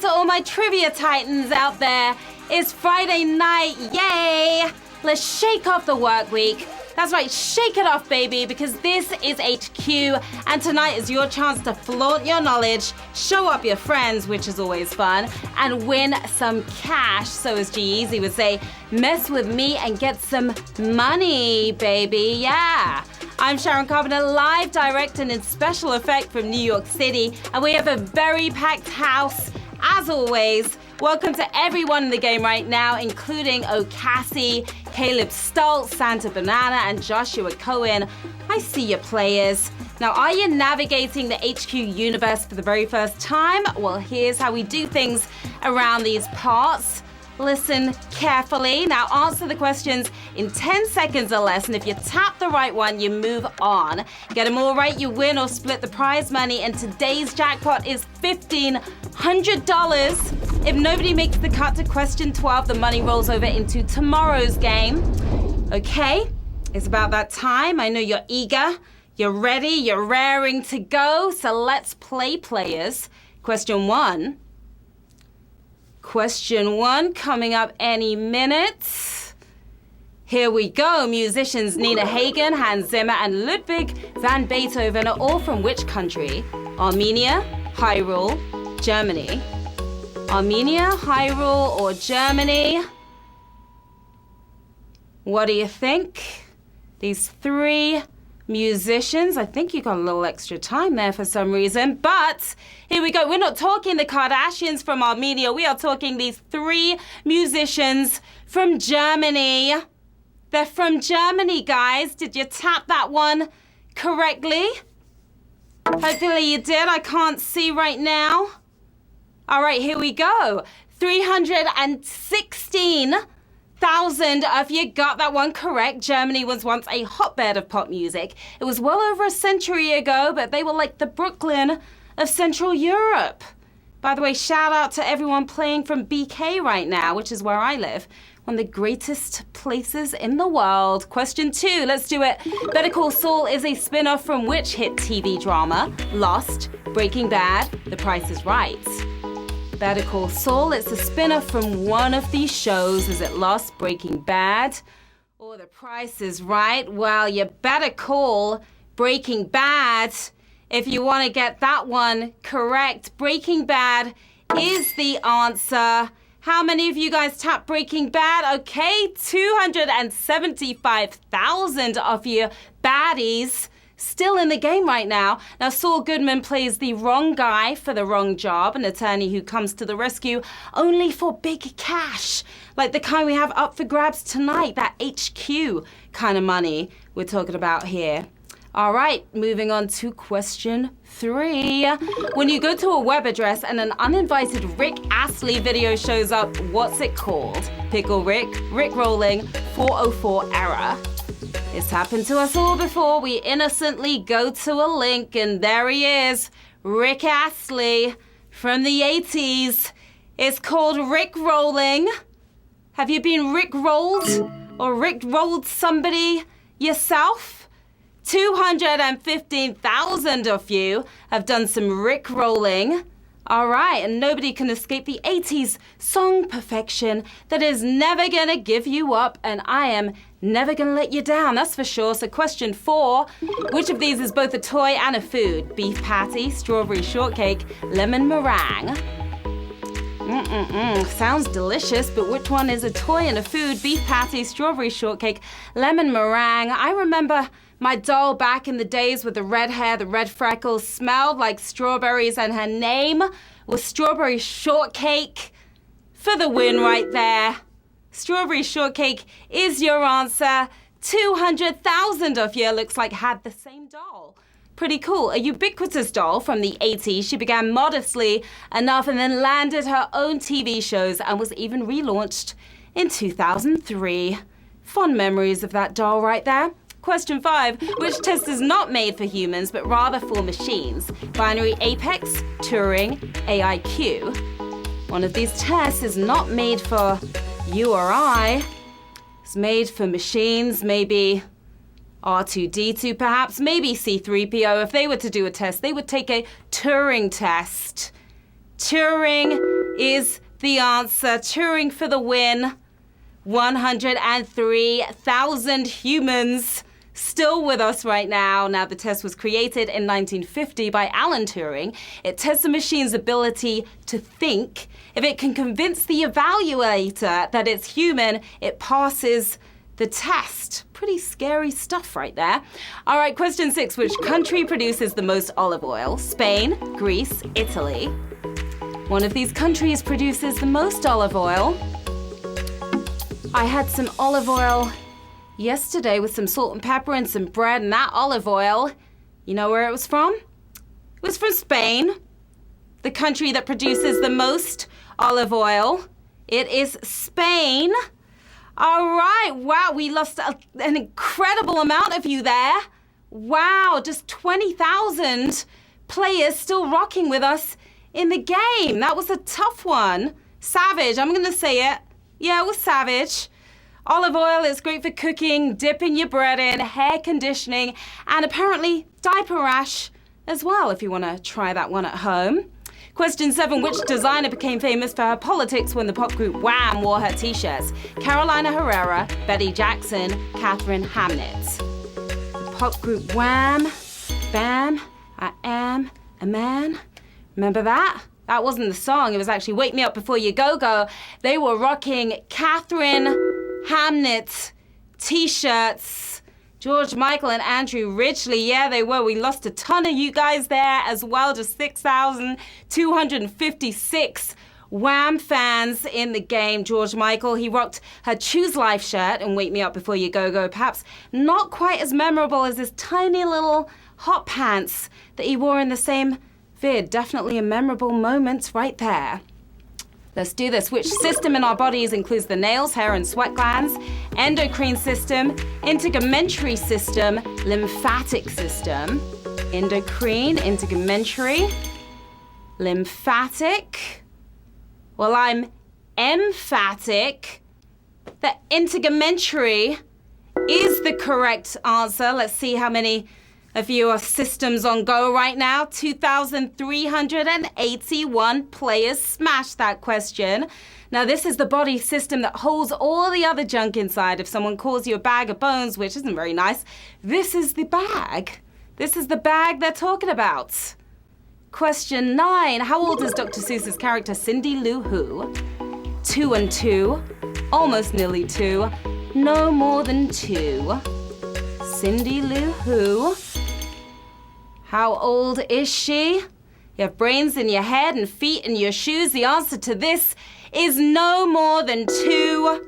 to all my trivia titans out there. It's Friday night, yay! Let's shake off the work week. That's right, shake it off, baby, because this is HQ, and tonight is your chance to flaunt your knowledge, show up your friends, which is always fun, and win some cash. So as G-Eazy would say, mess with me and get some money, baby, yeah. I'm Sharon Carpenter, live, direct, and in special effect from New York City, and we have a very packed house, as always. Welcome to everyone in the game right now, including Okasi, Caleb Stoltz, Santa Banana, and Joshua Cohen. I see your players. Now, are you navigating the HQ universe for the very first time? Well, here's how we do things around these parts. Listen carefully. Now answer the questions in 10 seconds or less, and if you tap the right one, you move on. Get them all right, you win or split the prize money, and today's jackpot is $1,500. If nobody makes the cut to question 12, the money rolls over into tomorrow's game. Okay, it's about that time. I know you're eager, you're ready, you're raring to go, so let's play, players. Question one coming up any minute. Here we go. Musicians Nina Hagen, Hans Zimmer, and Ludwig van Beethoven are all from which country? Armenia, Hyrule, Germany. Armenia, Hyrule, or Germany? What do you think? These three musicians. I think you got a little extra time there for some reason, but here we go. We're not talking the Kardashians from Armenia. We are talking these three musicians from Germany. They're from Germany, guys. Did you tap that one correctly? Hopefully you did. I can't see right now. All right, here we go. 316,000 of you got that one correct. Germany was once a hotbed of pop music. It was well over a century ago, but they were like the Brooklyn of Central Europe. By the way, shout out to everyone playing from BK right now, which is where I live. One of the greatest places in the world. Question two, let's do it. Better Call Saul is a spin-off from which hit TV drama? Lost, Breaking Bad, The Price is Right. Better Call Saul, it's a spin-off from one of these shows. Is it Lost, Breaking Bad, or The Price is Right? Well, you better call Breaking Bad if you want to get that one correct. Breaking Bad is the answer. How many of you guys tapped Breaking Bad? Okay, 275,000 of you baddies still in the game right now. Now, Saul Goodman plays the wrong guy for the wrong job, an attorney who comes to the rescue only for big cash, like the kind we have up for grabs tonight, that HQ kind of money we're talking about here. All right, moving on to question three. When you go to a web address and an uninvited Rick Astley video shows up, what's it called? Pickle Rick, Rick Rolling, 404 error. It's happened to us all before. We innocently go to a link and there he is, Rick Astley from the 80s. It's called Rick Rolling. Have you been Rick rolled or Rick rolled somebody yourself? 215,000 of you have done some Rick rolling. All right, and nobody can escape the 80s song perfection that is never gonna give you up, and I am never gonna let you down, that's for sure. So question four, which of these is both a toy and a food? Beef patty, strawberry shortcake, lemon meringue. Sounds delicious, but which one is a toy and a food? Beef patty, strawberry shortcake, lemon meringue. I remember my doll back in the days with the red hair, the red freckles, smelled like strawberries, and her name was Strawberry Shortcake. For the win right there. Strawberry Shortcake is your answer. 200,000 of you looks like had the same doll. Pretty cool. A ubiquitous doll from the 80s. She began modestly enough and then landed her own TV shows and was even relaunched in 2003. Fond memories of that doll right there. Question five, which test is not made for humans, but rather for machines? Binary Apex, Turing, AIQ. One of these tests is not made for you or I. It's made for machines, maybe R2-D2 perhaps, maybe C-3PO. If they were to do a test, they would take a Turing test. Turing is the answer. Turing for the win. 103,000 humans still with us right now. Now, the test was created in 1950 by Alan Turing. It tests the machine's ability to think. If it can convince the evaluator that it's human, it passes the test. Pretty scary stuff right there. All right, question 6. Which country produces the most olive oil? Spain, Greece, Italy. One of these countries produces the most olive oil. I had some olive oil yesterday with some salt and pepper and some bread, and that olive oil, you know where it was from? It was from Spain, the country that produces the most olive oil. It is Spain. All right, wow, we lost an incredible amount of you there. Wow, just 20,000 players still rocking with us in the game. That was a tough one. Savage, I'm gonna say it. Yeah, it was savage. Olive oil is great for cooking, dipping your bread in, hair conditioning, and apparently diaper rash as well, if you want to try that one at home. Question 7. Which designer became famous for her politics when the pop group Wham wore her t-shirts? Carolina Herrera, Betty Jackson, Katherine Hamnett. The pop group Wham, Bam, I Am a Man. Remember that? That wasn't the song. It was actually Wake Me Up Before You Go Go. They were rocking Katherine Hamnett t-shirts. George Michael and Andrew Ridgeley, yeah, they were. We lost a ton of you guys there as well. Just 6,256 Wham fans in the game. George Michael, he rocked her Choose Life shirt and Wake Me Up Before You Go Go. Perhaps not quite as memorable as his tiny little hot pants that he wore in the same vid. Definitely a memorable moment right there. Let's do this. Which system in our bodies includes the nails, hair, and sweat glands? Endocrine system, integumentary system, lymphatic system. Endocrine, integumentary, lymphatic. Well, I'm emphatic. The integumentary is the correct answer. Let's see how many of you are systems on go right now. 2,381 players smashed that question. Now, this is the body system that holds all the other junk inside. If someone calls you a bag of bones, which isn't very nice, this is the bag. This is the bag they're talking about. Question 9. How old is Dr. Seuss's character Cindy Lou Who? 2 and 2. Almost nearly 2. No more than 2. Cindy Lou Who. How old is she? You have brains in your head and feet in your shoes. The answer to this is no more than 2.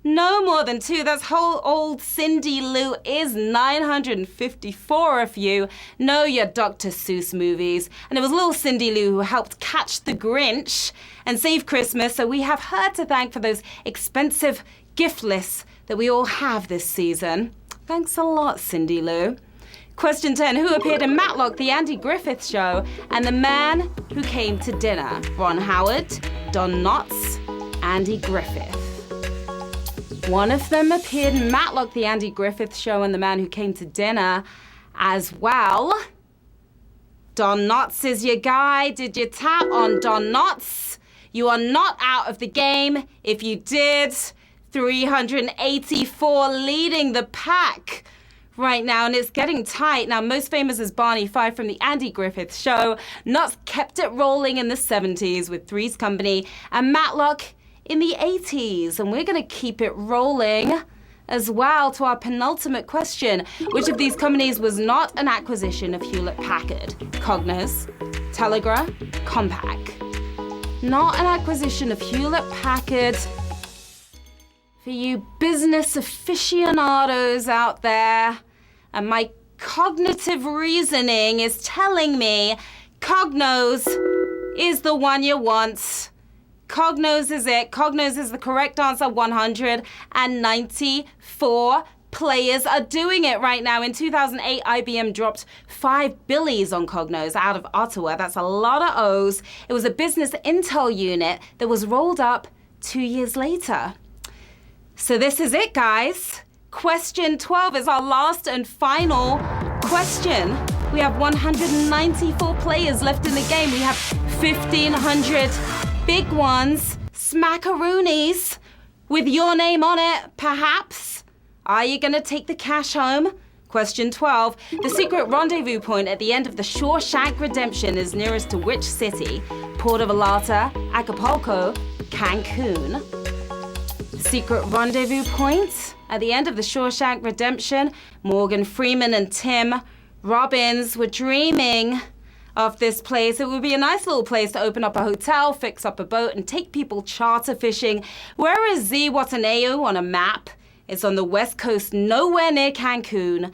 No more than 2. That's how old Cindy Lou is. 954 of you know your Dr. Seuss movies. And it was little Cindy Lou who helped catch the Grinch and save Christmas. So we have her to thank for those expensive gift lists that we all have this season. Thanks a lot, Cindy Lou. Question 10. Who appeared in Matlock, The Andy Griffith Show, and The Man Who Came to Dinner? Ron Howard, Don Knotts, Andy Griffith. One of them appeared in Matlock, The Andy Griffith Show, and The Man Who Came to Dinner as well. Don Knotts is your guy. Did you tap on Don Knotts? You are not out of the game. If you did, 384 leading the pack right now, and it's getting tight. Now, most famous is Barney Fife from The Andy Griffith Show. Knotts kept it rolling in the 70s with Three's Company, and Matlock in the 80s. And we're going to keep it rolling as well to our penultimate question. Which of these companies was not an acquisition of Hewlett-Packard? Cognos, Telegra, Compaq. Not an acquisition of Hewlett-Packard. For you business aficionados out there, and my cognitive reasoning is telling me Cognos is the one you want. Cognos is it. Cognos is the correct answer. 194 players are doing it right now. In 2008, IBM dropped 5 billies on Cognos out of Ottawa. That's a lot of O's. It was a business intel unit that was rolled up 2 years later. So this is it, guys. Question 12 is our last and final question. We have 194 players left in the game. We have 1,500 big ones, smackaroonies, with your name on it, perhaps. Are you gonna take the cash home? Question 12. The secret rendezvous point at the end of the Shawshank Redemption is nearest to which city? Puerto Vallarta, Acapulco, Cancun. Secret rendezvous point at the end of the Shawshank Redemption. Morgan Freeman and Tim Robbins were dreaming of this place. It would be a nice little place to open up a hotel, fix up a boat, and take people charter fishing. Where is Zihuatanejo on a map? It's on the west coast, nowhere near Cancun,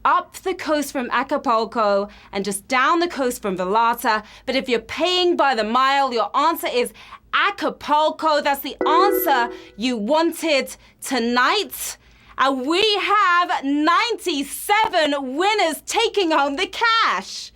up the coast from Acapulco, and just down the coast from Vallarta. But if you're paying by the mile, your answer is Acapulco. That's the answer you wanted tonight. And we have 97 winners taking home the cash.